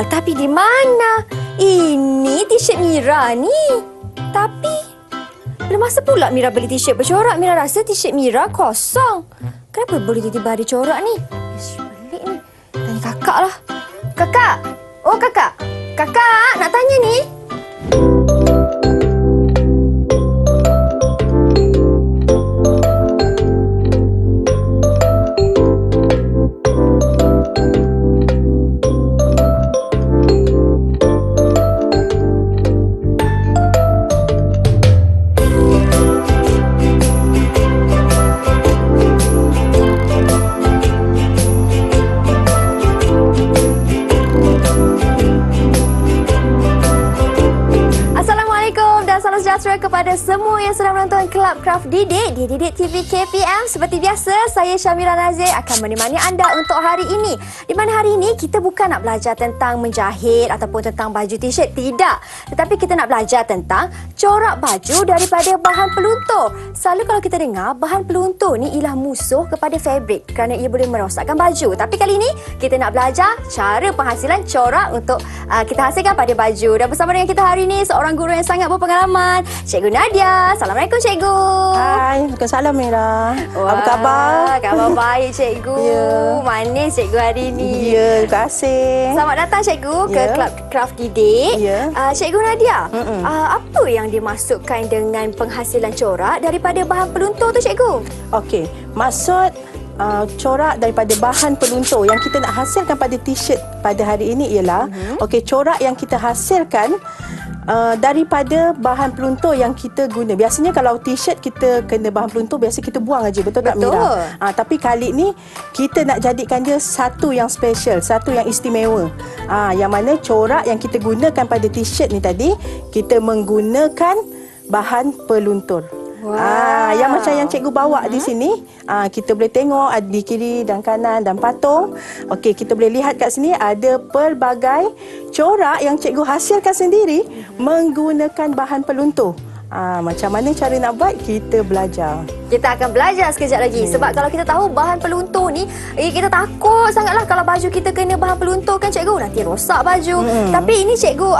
tapi di mana? Ini t-shirt Mira ni. Tapi belum masa pula Mira beli t-shirt bercorak. Mira rasa t-shirt Mira kosong. Kenapa boleh tiba-tiba ada corak ni? Pelik ni. Tanya kakak lah. Kakak! Oh kakak! Kakak nak tanya ni. Sejahtera kepada semua yang sedang menonton Kelab Craft Didik di Didik TV KPM. Seperti biasa, saya Syamira Nazir akan menemani anda untuk hari ini. Di mana hari ini kita bukan nak belajar tentang menjahit ataupun tentang baju t-shirt, tidak. Tetapi kita nak belajar tentang corak baju daripada bahan peluntur. Selalu kalau kita dengar, bahan peluntur ni ialah musuh kepada fabrik kerana ia boleh merosakkan baju. Tapi kali ini kita nak belajar cara penghasilan corak untuk kita hasilkan pada baju. Dan bersama dengan kita hari ini seorang guru yang sangat berpengalaman, Cikgu Nadia. Assalamualaikum Cikgu. Hai, Waalaikumsalam Mira. Wah, apa khabar? Khabar baik Cikgu. Manis Cikgu hari ini. Ya, terima kasih. Selamat datang Cikgu ke Kelab Craft Didik. Cikgu Nadia, apa yang dimasukkan dengan penghasilan corak daripada bahan peluntur tu Cikgu? Okey, maksud corak daripada bahan peluntur yang kita nak hasilkan pada t-shirt pada hari ini ialah okey, corak yang kita hasilkan daripada bahan peluntur yang kita guna. Biasanya kalau t-shirt kita kena bahan peluntur, biasa kita buang aja, betul tak Mira? Tapi kali ni kita nak jadikan dia satu yang special, satu yang istimewa. Yang mana corak yang kita gunakan pada t-shirt ni tadi, kita menggunakan bahan peluntur. Yang macam yang cikgu bawa di sini, kita boleh tengok ada di kiri dan kanan dan patung. Okey, kita boleh lihat kat sini ada pelbagai corak yang cikgu hasilkan sendiri menggunakan bahan peluntur. Macam mana cara nak buat, kita belajar. Kita akan belajar sekejap lagi. Sebab kalau kita tahu bahan peluntur ni, kita takut sangatlah kalau baju kita kena bahan peluntur kan Cikgu. Nanti rosak baju. Tapi ini Cikgu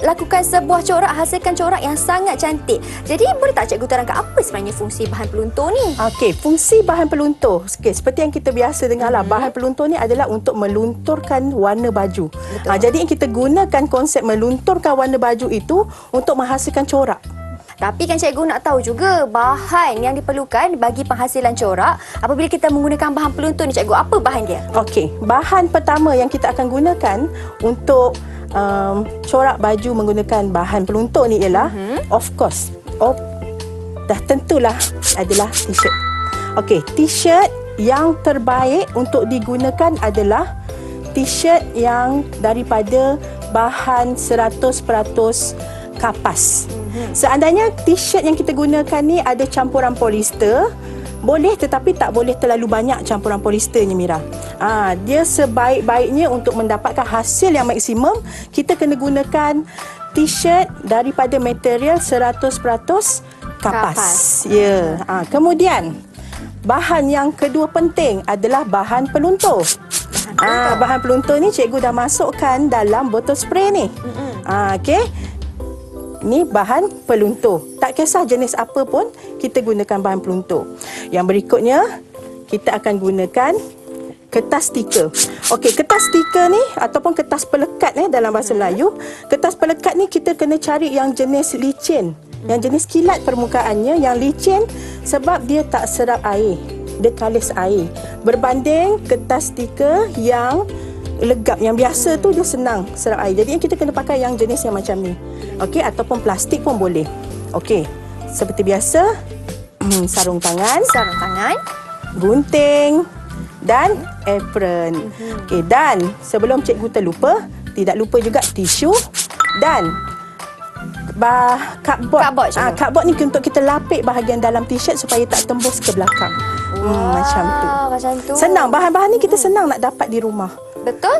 lakukan sebuah corak, hasilkan corak yang sangat cantik. Jadi boleh tak Cikgu terangkan apa sebenarnya fungsi bahan peluntur ni? Okey, fungsi bahan peluntur. Okey, seperti yang kita biasa dengar lah, bahan peluntur ni adalah untuk melunturkan warna baju. Jadi kita gunakan konsep melunturkan warna baju itu untuk menghasilkan corak. Tapi kan Cikgu nak tahu juga bahan yang diperlukan bagi penghasilan corak apabila kita menggunakan bahan peluntur ni Cikgu. Apa bahan dia? Okey, bahan pertama yang kita akan gunakan untuk corak baju menggunakan bahan peluntur ni ialah of course, dah tentulah adalah t-shirt. Okey, t-shirt yang terbaik untuk digunakan adalah t-shirt yang daripada bahan 100% kapas. Seandainya t-shirt yang kita gunakan ni ada campuran polister, boleh, tetapi tak boleh terlalu banyak campuran polisternya Mira. Dia sebaik-baiknya untuk mendapatkan hasil yang maksimum, kita kena gunakan t-shirt daripada material 100% kapas. Kemudian bahan yang kedua penting adalah bahan peluntur. Bahan peluntur ni cikgu dah masukkan dalam botol spray ni. Okey. Ni bahan peluntur. Tak kisah jenis apa pun, kita gunakan bahan peluntur. Yang berikutnya, kita akan gunakan kertas stiker. Okey, kertas stiker ni ataupun kertas pelekat ni dalam bahasa Melayu, kertas pelekat ni kita kena cari yang jenis licin, yang jenis kilat permukaannya, yang licin sebab dia tak serap air, dia kalis air. Berbanding kertas stiker yang legap, yang biasa tu dia senang serap air. Jadi kita kena pakai yang jenis yang macam ni. Okey, ataupun plastik pun boleh. Okey, seperti biasa, sarung tangan, gunting dan apron. Okey, dan sebelum cikgu terlupa, tidak lupa juga tisu dan cardboard. Cardboard ni untuk kita lapik bahagian dalam t-shirt supaya tak tembus ke belakang. Macam tu. Macam tu. Senang, bahan-bahan ni kita senang nak dapat di rumah. Betul?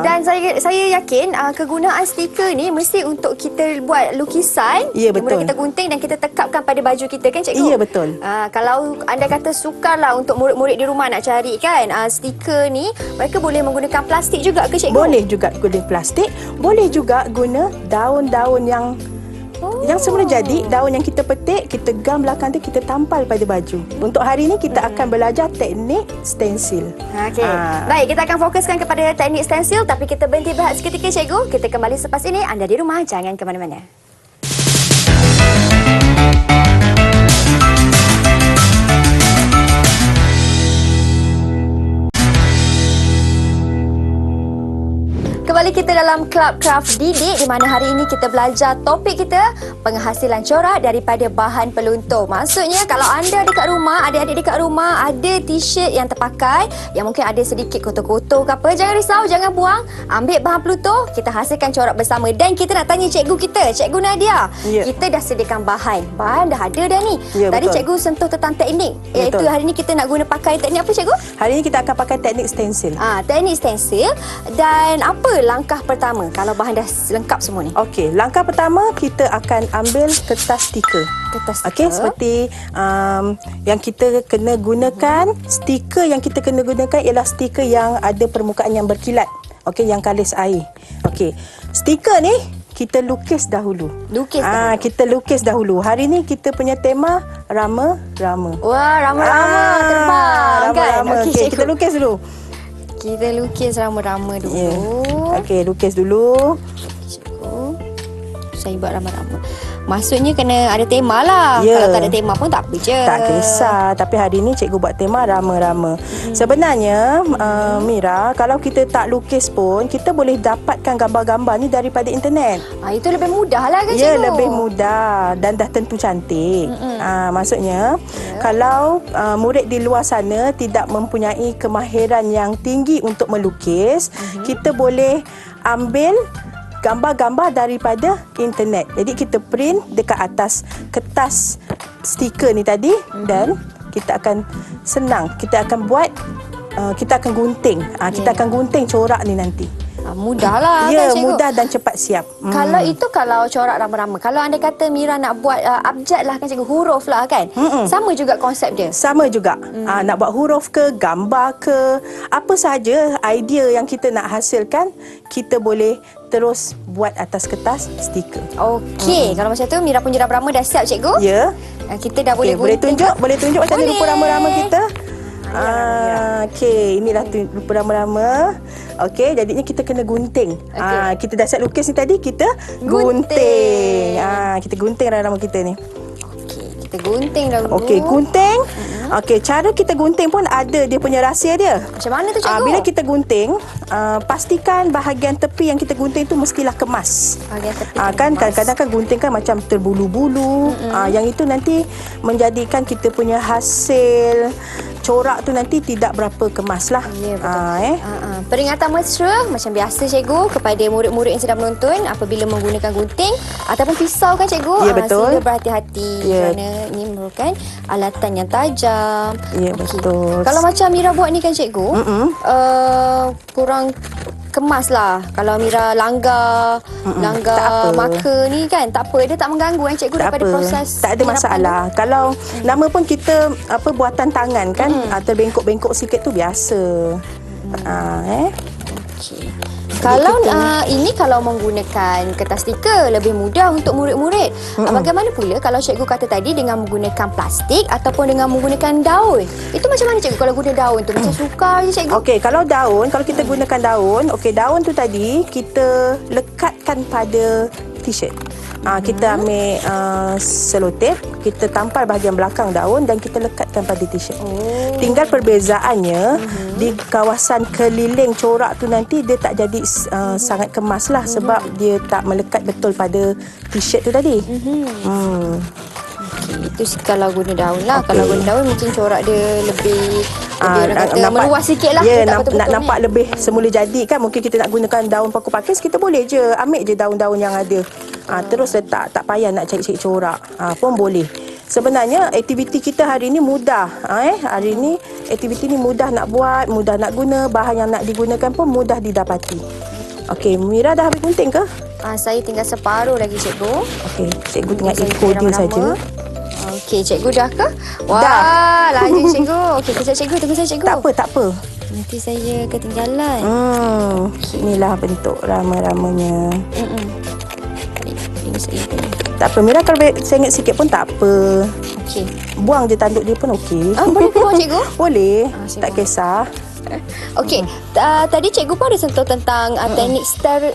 Dan saya yakin kegunaan stiker ni mesti untuk kita buat lukisan. Ya, betul. Kemudian kita gunting dan kita tekapkan pada baju kita kan cikgu? Ya, betul. Kalau anda kata sukarlah untuk murid-murid di rumah nak cari kan stiker ni, mereka boleh menggunakan plastik juga ke cikgu? Boleh juga guna plastik, boleh juga guna daun-daun yang semula jadi, daun yang kita petik, kita gam belakang tu, kita tampal pada baju. Untuk hari ni kita akan belajar teknik stensil. Okey. Baik, kita akan fokuskan kepada teknik stensil, tapi kita berhenti berehat seketika cikgu. Kita kembali selepas ini. Anda di rumah jangan ke mana-mana. Kembali kita dalam Club Craft Didik, di mana hari ini kita belajar topik kita penghasilan corak daripada bahan peluntur. Maksudnya kalau anda dekat rumah, adik-adik dekat rumah ada t-shirt yang terpakai yang mungkin ada sedikit kotor-kotor ke apa, jangan risau, jangan buang. Ambil bahan peluntur, kita hasilkan corak bersama. Dan kita nak tanya cikgu kita, Cikgu Nadia. Kita dah sediakan bahan dah ada dah ni. Tadi betul. cikgu sentuh tentang teknik, iaitu hari ini kita nak guna pakai teknik apa cikgu? Hari ni kita akan pakai teknik stensil. Teknik stensil. Dan apa langkah pertama kalau bahan dah lengkap semua ni? Okey, langkah pertama kita akan ambil kertas stiker. Kertas stiker. Okey, seperti yang kita kena gunakan, stiker yang kita kena gunakan ialah stiker yang ada permukaan yang berkilat. Okey, yang kalis air. Okey, stiker ni kita lukis dahulu. Kita lukis dahulu. Hari ni kita punya tema rama-rama. Wah, rama-rama terbang kan? Rama-rama. Okey, kita lukis dulu. Kita lukis rama-rama dulu. Okey, lukis dulu. Cikgu, saya buat rama-rama. Maksudnya kena ada tema lah. Kalau tak ada tema pun tak apa je. Tak kisah. Tapi hari ni cikgu buat tema rama-rama. Sebenarnya, Mira, kalau kita tak lukis pun, kita boleh dapatkan gambar-gambar ni daripada internet. Itu lebih mudah lah kan cikgu? Ya, lebih mudah dan dah tentu cantik. Maksudnya, kalau murid di luar sana tidak mempunyai kemahiran yang tinggi untuk melukis, kita boleh ambil gambar-gambar daripada internet. Jadi kita print dekat atas kertas stiker ni tadi dan kita akan senang. Kita akan buat, kita akan gunting. Kita akan gunting corak ni nanti. Mudah lah ya, kan cikgu? Mudah dan cepat siap. Kalau corak rama-rama. Kalau anda kata Mira nak buat abjad lah kan cikgu, huruf lah kan? Sama juga konsep dia? Sama juga. Nak buat huruf ke, gambar ke, apa sahaja idea yang kita nak hasilkan, kita boleh terus buat atas kertas stiker. Okey, kalau macam tu Mira punya rama-rama dah siap cikgu? Ya. Kita dah boleh boleh tunjuk macam mana rupa rama-rama kita? Okey, inilah rupa rama-rama. Okey, jadinya kita kena gunting. Kita dah siap lukis ni tadi, kita gunting. Kita gunting rama-rama kita ni. Okey, kita gunting dahulu. Okey, gunting. Okey, cara kita gunting pun ada dia punya rahsia dia. Macam mana tu cikgu? Bila kita gunting, pastikan bahagian tepi yang kita gunting tu mestilah kemas. Bahagian tepi kan kadang-kadang kan gunting kan macam terbulu-bulu. Yang itu nanti menjadikan kita punya hasil corak tu nanti tidak berapa kemas lah. Ya, betul. Peringatan mesra macam biasa cikgu kepada murid-murid yang sedang menonton apabila menggunakan gunting ataupun pisau kan cikgu. Ya, betul. Sehingga berhati-hati kerana ini memerlukan alatan yang tajam. Ya, betul. Kalau macam Mira buat ni kan cikgu, kurang kemas lah. Kalau Mira langgar marker ni kan, tak apa, dia tak mengganggu kan cikgu daripada proses. Tak ada masalah. Kalau nama pun kita buatan tangan kan, terbengkok-bengkok sikit tu biasa. Okey. Kalau ini kalau menggunakan kertas stiker lebih mudah untuk murid-murid. Bagaimana pula kalau cikgu kata tadi dengan menggunakan plastik ataupun dengan menggunakan daun? Itu macam mana cikgu kalau guna daun tu? Macam sukar je cikgu. Okey, kalau kita gunakan daun, daun tu tadi kita lekatkan pada t-shirt. Kita ambil selotip, kita tampal bahagian belakang daun dan kita lekatkan pada t-shirt. Tinggal perbezaannya di kawasan keliling corak tu nanti dia tak jadi sangat kemas lah sebab dia tak melekat betul pada t-shirt tu tadi. Itu kalau guna daun lah. Kalau guna daun mungkin corak dia lebih orang kata meluas sikit lah. Ya, nampak lebih semula jadi kan. Mungkin kita nak gunakan daun paku pakis, kita boleh je ambil je daun-daun yang ada. Terus letak, tak payah nak cari-cari corak pun boleh. sebenarnya aktiviti kita hari ini mudah. Hari ini aktiviti ni mudah nak buat, mudah nak guna, bahan yang nak digunakan pun mudah didapati. Okey, Mira dah habis gunting ke? Saya tinggal separuh lagi, cikgu. Okey, cikgu tengah ikut dia saja. Okey, cikgu dah ke? Wah, Dah. laju cikgu. Okey, kejap cikgu, tunggu saya cikgu. Tak apa. Nanti saya ketinggalan. Inilah bentuk rama-ramanya. Ini saya pun. Tak apa, Mira kalau sengit sikit pun tak apa. Okey. Buang je tanduk dia pun okey. Boleh buang cikgu? Boleh, saya tak kisah. Okey, tadi cikgu pun ada sentuh tentang teknik steril.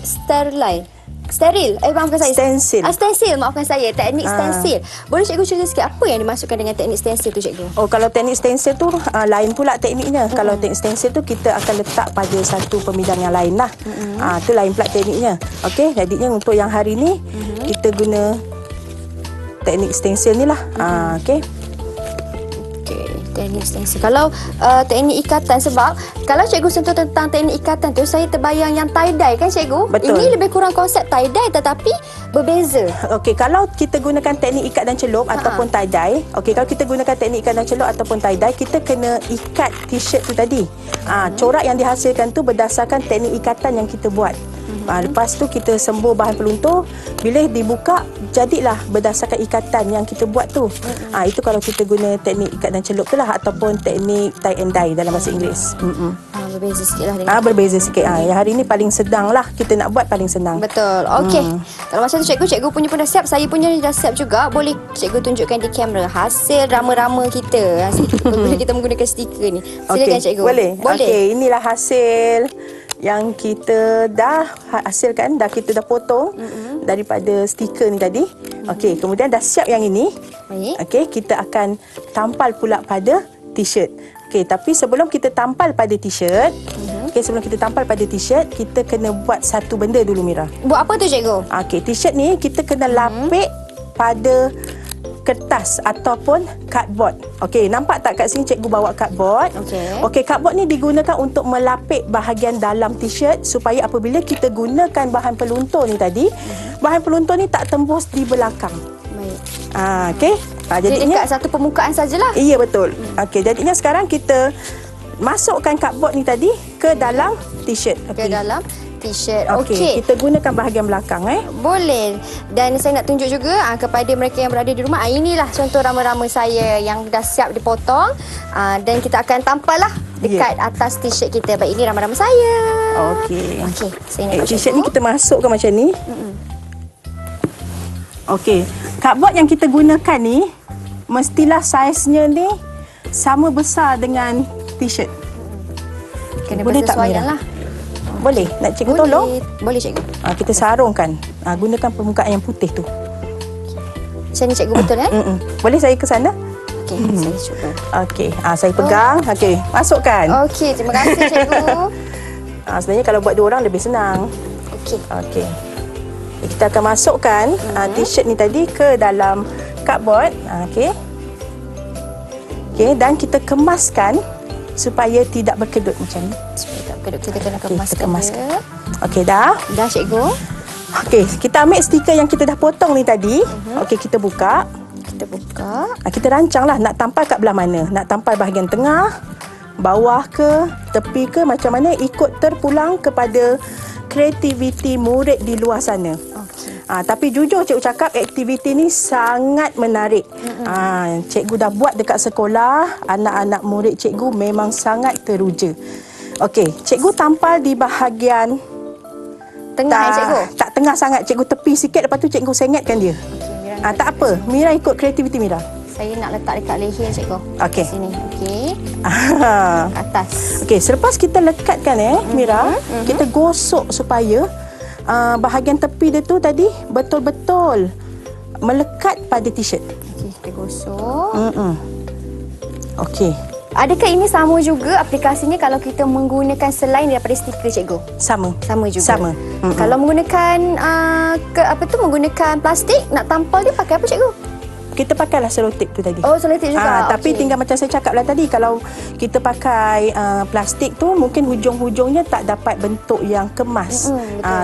Maafkan saya. Stensil. Stensil, maafkan saya. Teknik stensil. Boleh cikgu cerita sikit apa yang dimasukkan dengan teknik stensil tu, cikgu? Oh, kalau teknik stensil tu lain pula tekniknya. Kalau teknik stensil tu kita akan letak pada satu pemidang yang lain lah. Tu lain pula tekniknya. Okey, jadinya untuk yang hari ni kita guna teknik stensil ni lah. Okey. Teknik stensil. Kalau teknik ikatan, sebab kalau cikgu sentuh tentang teknik ikatan tu, saya terbayang yang tie-dye kan cikgu? Betul. Ini lebih kurang konsep tie-dye tetapi berbeza. Okey, kalau kita gunakan teknik ikat dan celup ataupun tie-dye, okey, kalau kita gunakan teknik ikat dan celup ataupun tie-dye, kita kena ikat t-shirt tu tadi. Corak yang dihasilkan tu berdasarkan teknik ikatan yang kita buat. Lepas tu kita sembur bahan peluntur, bila dibuka jadilah berdasarkan ikatan yang kita buat tu. Itu kalau kita guna teknik ikat dan celup tu lah, ataupun teknik tie and dye dalam bahasa Inggeris. Berbeza sikit lah dengan Berbeza sikit. Yang hari ni paling sedang lah, kita nak buat paling senang. Betul. Okey. Kalau macam tu cikgu punya pun dah siap, saya punya dah siap juga. Boleh cikgu tunjukkan di kamera hasil rama-rama kita bila kita menggunakan stiker ni. Silakan cikgu. Boleh. Okey, inilah hasil yang kita dah hasilkan, kita dah potong daripada stiker ni tadi. Okey, kemudian dah siap yang ini. Baik. Okey, kita akan tampal pula pada t-shirt. Okey, tapi sebelum kita tampal pada t-shirt, kita kena buat satu benda dulu, Mira. Buat apa tu, cikgu? Okey, t-shirt ni kita kena lapik pada kertas ataupun cardboard. Okey, nampak tak kat sini cikgu bawa cardboard? Okey, cardboard ni digunakan untuk melapik bahagian dalam t-shirt supaya apabila kita gunakan bahan peluntur ni tadi, bahan peluntur ni tak tembus di belakang. Baik. Okey. Jadinya dekat satu permukaan sajalah. Iya, betul. Okey, jadinya sekarang kita masukkan cardboard ni tadi ke dalam t-shirt. Ke dalam t-shirt. Okey, kita gunakan bahagian belakang. Boleh. Dan saya nak tunjuk juga kepada mereka yang berada di rumah, inilah contoh rama-rama saya yang dah siap dipotong. Dan kita akan tampal lah dekat atas t-shirt kita. Baik, ini rama-rama saya. Okey. Saya nak t-shirt ni kita masukkan macam ni. Okey, cardboard yang kita gunakan ni mestilah saiznya ni sama besar dengan t-shirt. Kena Boleh tak, bersesuaian Mira? lah. Boleh? Nak cikgu tolong? Boleh cikgu. Kita sarungkan. Gunakan permukaan yang putih tu. Macam ni cikgu, betul kan? Boleh saya ke sana? Okey, saya cuba. Okey, saya pegang. Okey, masukkan. Okey, terima kasih cikgu. Sebenarnya kalau buat 2 orang lebih senang. Okey. Kita akan masukkan t-shirt ni tadi ke dalam cardboard. Okey. Okey, dan kita kemaskan supaya tidak berkedut macam ni. Kita kena kemaskan dia. Okey, dah. Dah, cikgu. Okey, kita ambil stiker yang kita dah potong ni tadi. Okey, kita buka. Kita rancanglah nak tampal kat belah mana. Nak tampal bahagian tengah, bawah ke, tepi ke, macam mana, ikut terpulang kepada kreativiti murid di luar sana. Tapi jujur cikgu cakap aktiviti ni sangat menarik. Cikgu dah buat dekat sekolah, anak-anak murid cikgu memang sangat teruja. Okey, cikgu tampal di bahagian tengah, cikgu. Tak tengah sangat, cikgu tepi sikit, lepas tu cikgu sengatkan dia. Tak apa, Mira ikut kreativiti Mira. Saya nak letak dekat leher, cikgu. Okey. Sini, okey. Ke atas. Okey, selepas kita lekatkan Mira, kita gosok supaya bahagian tepi dia tu tadi betul-betul melekat pada t-shirt. Okey, kita gosok. Okey. Adakah ini sama juga aplikasinya kalau kita menggunakan selain daripada stiker, cikgu? Sama juga. Sama. Kalau menggunakan menggunakan plastik, nak tampal dia pakai apa, cikgu? Kita pakailah selotip tu tadi. Oh, selotip juga. Tapi tinggal macam saya cakap lah tadi, kalau kita pakai plastik tu, mungkin hujung-hujungnya tak dapat bentuk yang kemas.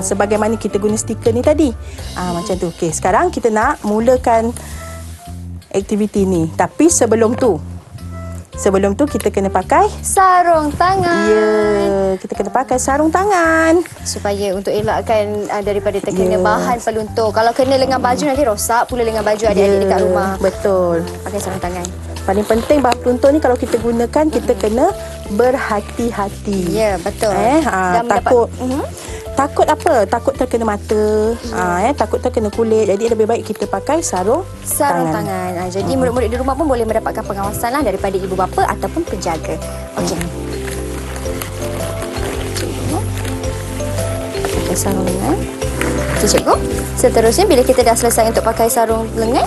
Sebagaimana kita guna stiker ni tadi. Macam tu. Okey, sekarang kita nak mulakan aktiviti ni. Tapi sebelum tu kita kena pakai Sarung tangan. ya, kita kena pakai sarung tangan. Supaya untuk elakkan daripada terkena Ya. bahan peluntur. Kalau kena lengan baju nanti rosak pula lengan baju adik-adik dekat rumah. Betul. Pakai sarung tangan. Paling penting bahan peluntur ni kalau kita gunakan, kita kena berhati-hati. Ya, betul. Dan Takut takut apa? Takut terkena mata, takut terkena kulit. Jadi lebih baik kita pakai sarung tangan. Jadi murid-murid di rumah pun boleh mendapatkan pengawasan lah daripada ibu bapa ataupun penjaga. Okey. Pakai sarung lengan. Okey, cikgu. Seterusnya bila kita dah selesai untuk pakai sarung lengan,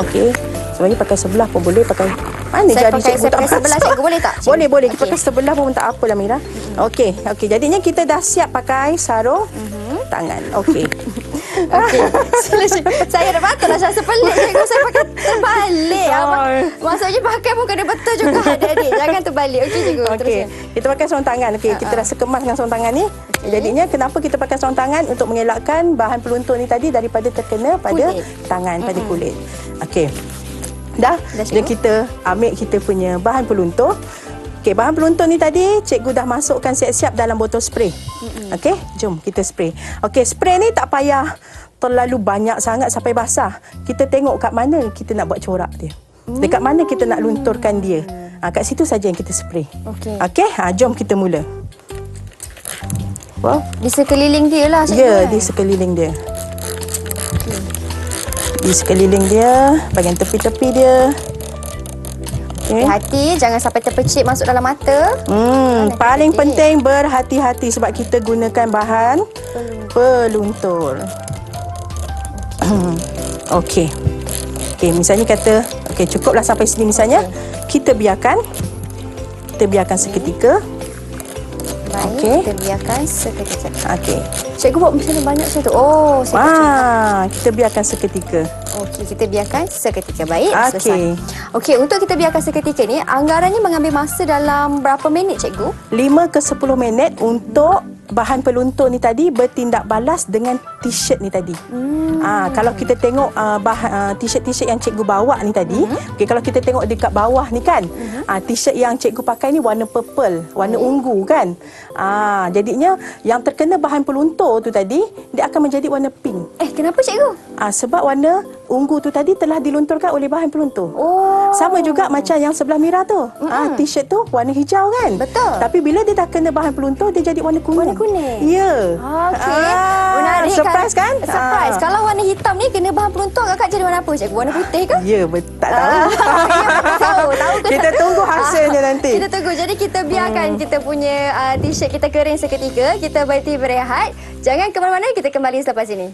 Okey. Sebenarnya pakai sebelah pun boleh, pakai mana saya jari cikgu tak pakai sebelah, masuk? cikgu boleh tak? Cikgu? Boleh. Okey. Pakai sebelah pun tak apalah Mira. Okey. Jadinya kita dah siap pakai sarung tangan. Okey. Okey. Saya dah patut lah rasa pelik cikgu. Saya pakai terbalik. Maksudnya pakai pun kena betul juga adik-adik. Jangan terbalik. Okey cikgu. Okey. Terusnya. Kita pakai sarung tangan. Okey, kita rasa kemas dengan sarung tangan ni. Jadinya kenapa kita pakai sarung tangan? Untuk mengelakkan bahan peluntur ni tadi daripada terkena pada Kulit. tangan, pada kulit. Okey. Dah cikgu. kita ambil kita punya bahan peluntur. Okey, bahan peluntur ni tadi cikgu dah masukkan siap-siap dalam botol spray. Okey, jom kita spray. Okey, spray ni tak payah terlalu banyak sangat sampai basah. Kita tengok kat mana kita nak buat corak dia. Dekat mana kita nak lunturkan dia. Kat situ saja yang kita spray. Okey. Okey, jom kita mula. Wow. Di sekeliling dia lah cikgu. Ya, kan? di sekeliling dia. Di sekeliling dia, bahagian tepi-tepi dia. Okey. Hati-hati jangan sampai terpecik masuk dalam mata. Paling hati-hati. penting berhati-hati sebab kita gunakan bahan peluntur. Okey. Okey, misalnya kata, okey cukuplah sampai sini misalnya. Kita biarkan seketika. Baik, Okey. kita biarkan seketika. Okey. Cikgu buat macam mana banyak macam tu? Oh, Kita biarkan seketika. Okey, kita biarkan seketika. Baik, Okey. selesai. Okey, untuk kita biarkan seketika ni, anggarannya mengambil masa dalam berapa minit cikgu? 5 ke 10 minit untuk bahan peluntur ni tadi bertindak balas dengan t-shirt ni tadi. Kalau kita tengok t-shirt yang cikgu bawa ni tadi, okey, kalau kita tengok dekat bawah ni kan, t-shirt yang cikgu pakai ni warna purple, warna ungu kan. Jadinya yang terkena bahan peluntur tu tadi, dia akan menjadi warna pink. Kenapa cikgu? Sebab warna ungu tu tadi telah dilunturkan oleh bahan peluntur. Oh. Sama juga macam yang sebelah Mira tu. T-shirt tu warna hijau kan? Betul. Tapi bila dia dah kena bahan peluntur, dia jadi warna kuning. Warna kuning. Ya. Okey. Menarik surprise kan? Surprise. Kalau warna hitam ni kena bahan peluntur, kakak jadi warna apa cikgu? Warna putih ke? Ya, tak tahu. Tahu ke Kita tak? tunggu hasilnya nanti. Kita tunggu. Jadi kita biarkan kita punya t-shirt kita kering seketika. Kita berhenti berehat. Jangan ke mana-mana, kita kembali selepas ini.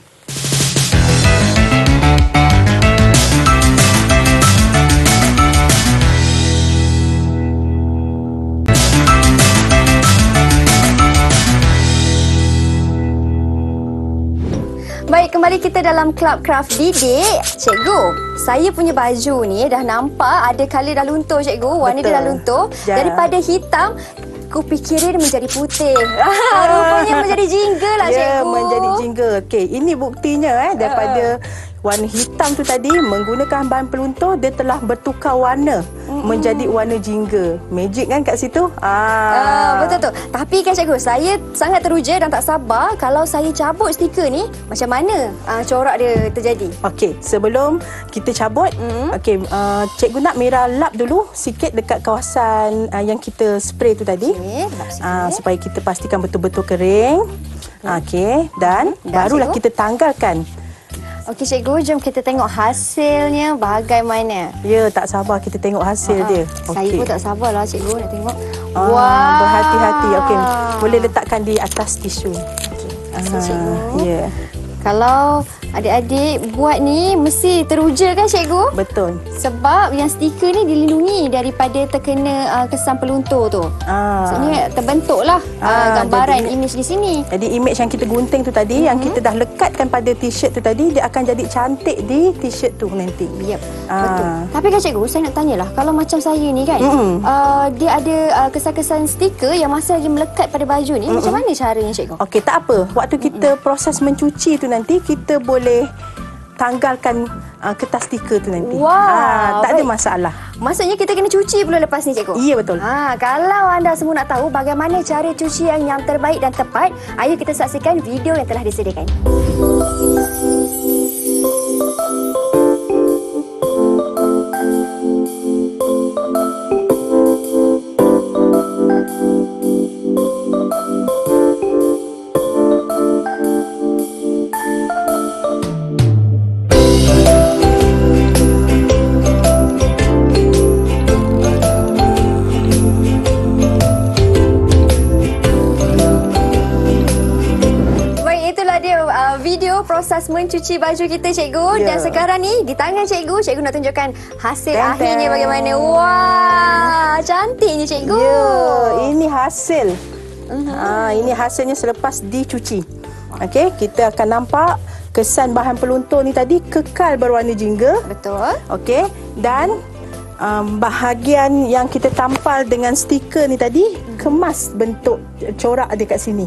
Baik, kembali kita dalam Club Craft Didik. Cikgu, saya punya baju ni dah nampak ada colour dah luntur cikgu. Warna dia dah luntur. Daripada hitam, ku pikirin menjadi putih. Rupanya menjadi jingga lah cikgu. Ya, menjadi jingga. Okey, ini buktinya daripada warna hitam tu tadi menggunakan bahan peluntur, dia telah bertukar warna menjadi warna jingga. Magic kan kat situ? Betul tu. Tapi kan cikgu, saya sangat teruja dan tak sabar kalau saya cabut stiker ni, macam mana corak dia terjadi. Okey, sebelum kita cabut, okey, cikgu nak Mira lap dulu sikit dekat kawasan yang kita spray tu tadi. Okey, lap sikit. Supaya kita pastikan betul-betul kering. Okey, dan barulah cikgu. kita tanggalkan. Okey cikgu, jom kita tengok hasilnya bagaimana. Ya, tak sabar kita tengok hasil dia. Saya pun tak sabarlah cikgu nak tengok. Berhati-hati. Okey, boleh letakkan di atas tisu. Cikgu. Ya, Kalau adik-adik buat ni mesti teruja kan cikgu? betul. Sebab yang stiker ni dilindungi daripada terkena kesan peluntur tu. Maksudnya terbentuklah gambaran jadi- imej di sini. Jadi imej yang kita gunting tu tadi, yang kita dah lekatkan pada t-shirt tu tadi, dia akan jadi cantik di t-shirt tu nanti. Yep, betul. Tapi kan cikgu, saya nak tanyalah, kalau macam saya ni kan, dia ada kesan-kesan stiker yang masih lagi melekat pada baju ni, macam mana caranya cikgu? Okey, tak apa. Waktu kita proses mencuci tu nanti, kita boleh tanggalkan kertas stiker tu nanti. Wow, Tak ada baik. masalah. Maksudnya kita kena cuci pula lepas ni, cikgu? Ya, betul. Kalau anda semua nak tahu bagaimana cara cucian yang terbaik dan tepat, ayo kita saksikan video yang telah disediakan. Video proses mencuci baju kita, cikgu. Ya. Dan sekarang ni di tangan cikgu, cikgu nak tunjukkan hasil Ten-ten. akhirnya bagaimana. Wah, cantiknya cikgu. Ya, ini hasil. Ini hasilnya selepas dicuci. Okey, kita akan nampak kesan bahan peluntur ni tadi kekal berwarna jingga. Betul. Okey, dan bahagian yang kita tampal dengan stiker ni tadi kemas bentuk corak dekat sini.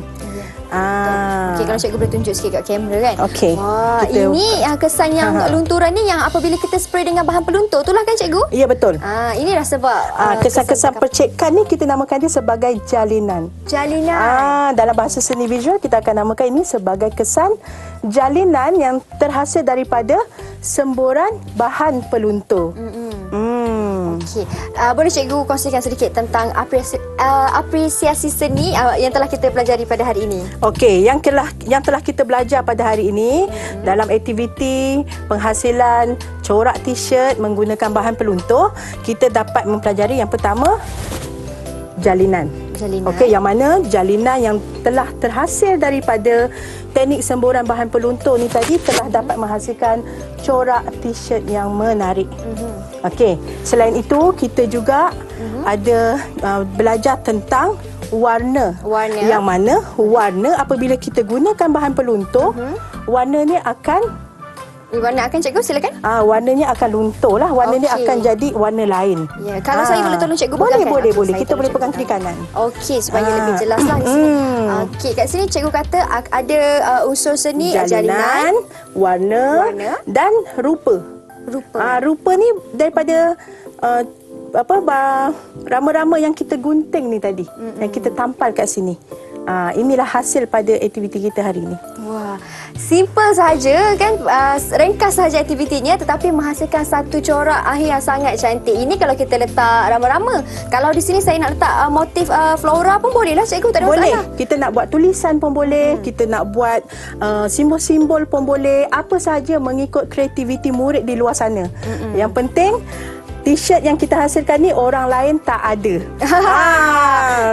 Okey, kalau cikgu boleh tunjuk sikit kat kamera kan. Okey. Wah, Kita- ini kesan yang lunturan ni yang apabila kita spray dengan bahan peluntur itulah kan, cikgu? Ya, betul. Inilah sebab Kesan-kesan percekan ni kita namakan dia sebagai jalinan. jalinan. Dalam bahasa seni visual kita akan namakan ini sebagai kesan jalinan yang terhasil daripada semburan bahan peluntur. Okey. Boleh cikgu kongsikan sedikit tentang apresiasi seni yang telah kita pelajari pada hari ini? Okey, yang telah kita belajar pada hari ini dalam aktiviti penghasilan corak t-shirt menggunakan bahan peluntur, kita dapat mempelajari yang pertama jalinan. Jalinan. Okey, yang mana jalinan yang telah terhasil daripada teknik semburan bahan peluntur ni tadi telah dapat menghasilkan corak t-shirt yang menarik. Okey, selain itu kita juga ada belajar tentang warna. Warna. Yang mana warna apabila kita gunakan bahan peluntur, warna ni akan Warna akan, cikgu, silakan. warnanya akan luntur lah. Warnanya Okey. akan jadi warna lain. Ya, kalau saya boleh tolong cikgu Boleh, pegangkan. boleh, Okey, boleh. saya Kita tolong boleh cikgu pegang kiri kanan. Okey, supaya lebih jelaslah di sini. Okey, kat sini cikgu kata ada unsur seni Jalinan, warna, Warna. dan rupa. rupa. Rupa ni daripada rama-rama yang kita gunting ni tadi, yang kita tampal kat sini. Inilah hasil pada aktiviti kita hari ini. Wah, simple saja kan, ringkas saja aktivitinya tetapi menghasilkan satu corak akhir yang sangat cantik. Ini kalau kita letak rama-rama. Kalau di sini saya nak letak motif flora pun boleh lah, cikgu, tak ada Boleh. masalah. Kita nak buat tulisan pun boleh, kita nak buat simbol-simbol pun boleh. Apa sahaja mengikut kreativiti murid di luar sana. Yang penting t-shirt yang kita hasilkan ni orang lain tak ada.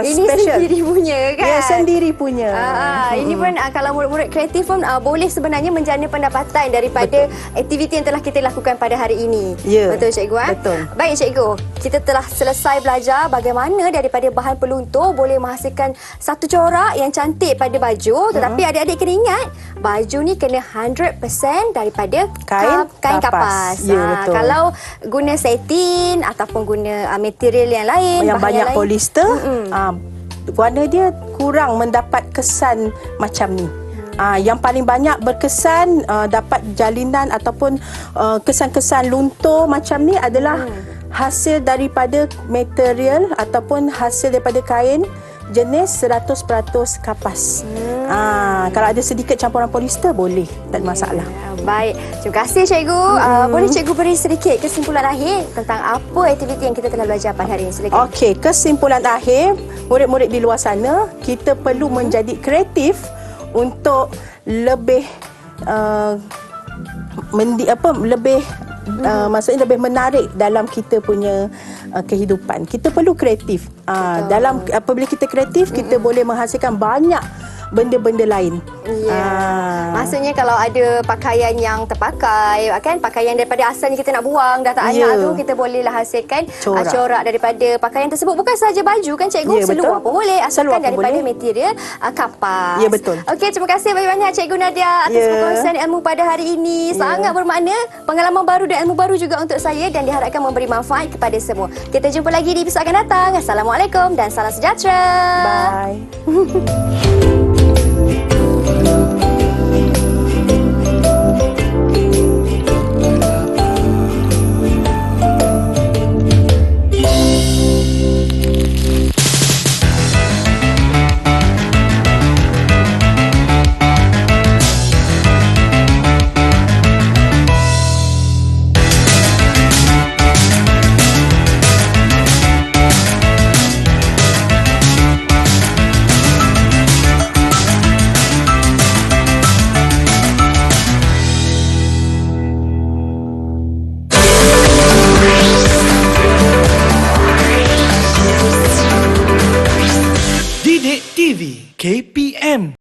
Ini special. sendiri punya kan? Ya, sendiri punya. Ini pun kalau murid-murid kreatif pun boleh sebenarnya menjana pendapatan daripada aktiviti yang telah kita lakukan pada hari ini. Ya, Betul, cikgu? betul. Baik, cikgu. Kita telah selesai belajar bagaimana daripada bahan peluntur boleh menghasilkan satu corak yang cantik pada baju. Tetapi adik-adik kena ingat, baju ni kena 100% daripada kain kapas. kapas. Ya, betul. Kalau guna satin ataupun guna material yang lain, Yang bahan banyak yang lain, polister, warna dia kurang mendapat kesan macam ni. Yang paling banyak berkesan dapat jalinan ataupun kesan-kesan luntur macam ni adalah hasil daripada material ataupun hasil daripada kain jenis 100% kapas. Kalau ada sedikit campuran polister boleh, tak ada masalah. Baik, terima kasih cikgu. Boleh cikgu beri sedikit kesimpulan akhir tentang apa aktiviti yang kita telah belajar pada hari ini? Silakan. Okey, kesimpulan akhir, murid-murid di luar sana, kita perlu menjadi kreatif untuk lebih maksudnya lebih menarik dalam kita punya kehidupan. Kita perlu kreatif. Dalam apabila kita kreatif, kita boleh menghasilkan banyak benda-benda lain. Ya. Maksudnya kalau ada pakaian yang terpakai, kan, pakaian daripada asalnya kita nak buang, dah tak Ya. anak tu, kita bolehlah hasilkan Corak. corak daripada pakaian tersebut. Bukan sahaja baju kan, cikgu? Ya, Seluar betul. pun boleh, Seluar asalkan pun daripada boleh. material kapas. Ya, betul. Okey, terima kasih banyak-banyak cikgu Nadia atas Ya. perkongsian ilmu pada hari ini. Sangat bermakna, pengalaman baru dan ilmu baru juga untuk saya dan diharapkan memberi manfaat kepada semua. Kita jumpa lagi di episod akan datang. Assalamualaikum dan salam sejahtera. Bye. KPM